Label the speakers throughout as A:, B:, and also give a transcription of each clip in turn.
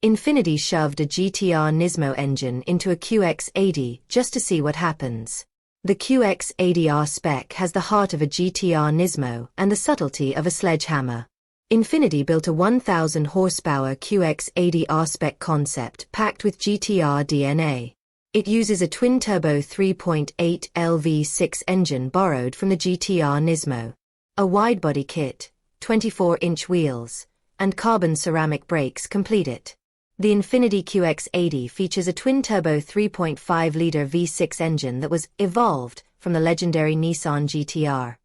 A: Infiniti shoved a GT-R Nismo engine into a QX80 just to see what happens. The QX80 R-Spec has the heart of a GT-R Nismo and the subtlety of a sledgehammer. Infiniti built a 1,000 horsepower QX80 R-Spec concept packed with GT-R DNA. It uses a twin-turbo 3.8 L V6 engine borrowed from the GT-R Nismo. A widebody kit, 24-inch wheels, and carbon ceramic brakes complete it. The Infiniti QX80 features a twin-turbo 3.5-liter V6 engine that was evolved from the legendary Nissan GT-R.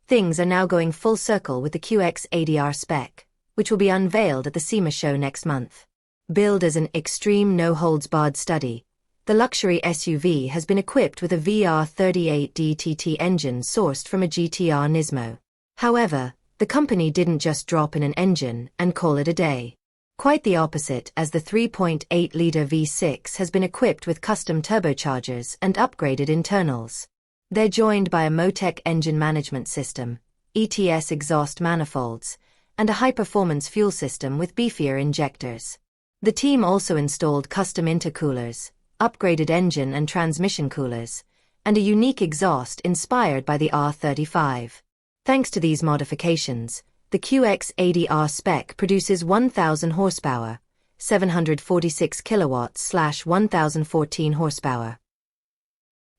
A: Things are now going full circle with the QX80 R-Spec, which will be unveiled at the SEMA Show next month. Billed as an extreme no-holds-barred study, the luxury SUV has been equipped with a VR38 DTT engine sourced from a GT-R Nismo. However, the company didn't just drop in an engine and call it a day. Quite the opposite, as the 3.8-liter V6 has been equipped with custom turbochargers and upgraded internals. They're joined by a MOTEC engine management system, ETS exhaust manifolds, and a high-performance fuel system with beefier injectors. The team also installed custom intercoolers, upgraded engine and transmission coolers, and a unique exhaust inspired by the R35. Thanks to these modifications, the QX80 R-Spec produces 1,000 horsepower, 746 kilowatts/1,014 horsepower.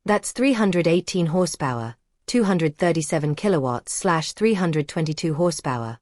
A: That's 318 horsepower, 237 kilowatts/322 horsepower.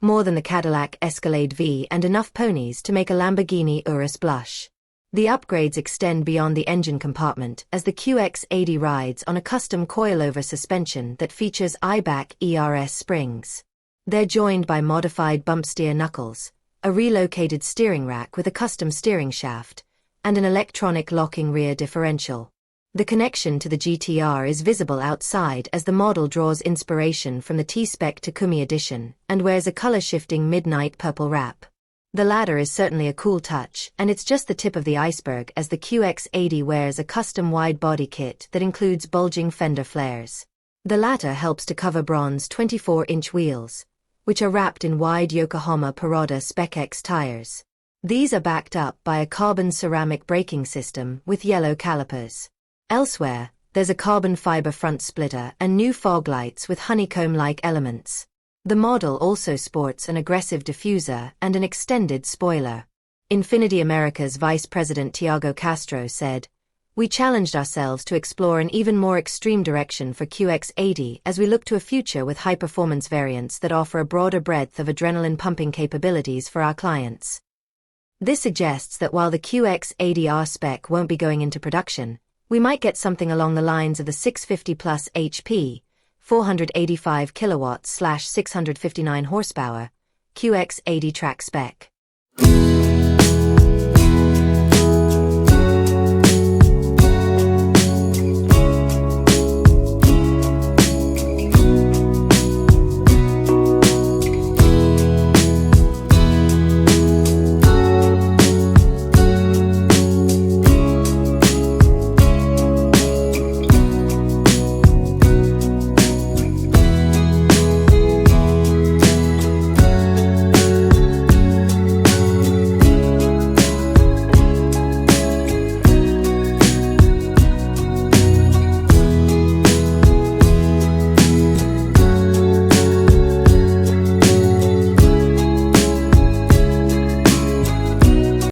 A: More than the Cadillac Escalade V and enough ponies to make a Lamborghini Urus blush. The upgrades extend beyond the engine compartment as the QX80 rides on a custom coilover suspension that features IBAC ERS springs. They're joined by modified bump steer knuckles, a relocated steering rack with a custom steering shaft, and an electronic locking rear differential. The connection to the GT-R is visible outside as the model draws inspiration from the T-Spec Takumi edition and wears a color-shifting midnight purple wrap. The latter is certainly a cool touch, and it's just the tip of the iceberg as the QX80 wears a custom wide-body kit that includes bulging fender flares. The latter helps to cover bronze 24-inch wheels, which are wrapped in wide Yokohama Peroda Spec X tires. These are backed up by a carbon ceramic braking system with yellow calipers. Elsewhere, there's a carbon fiber front splitter and new fog lights with honeycomb-like elements. The model also sports an aggressive diffuser and an extended spoiler. Infiniti America's Vice President Tiago Castro said, "We challenged ourselves to explore an even more extreme direction for QX80 as we look to a future with high-performance variants that offer a broader breadth of adrenaline-pumping capabilities for our clients." This suggests that while the QX80 R-Spec won't be going into production, we might get something along the lines of the 650 plus HP, 485 kilowatts/659 horsepower, QX80 track spec.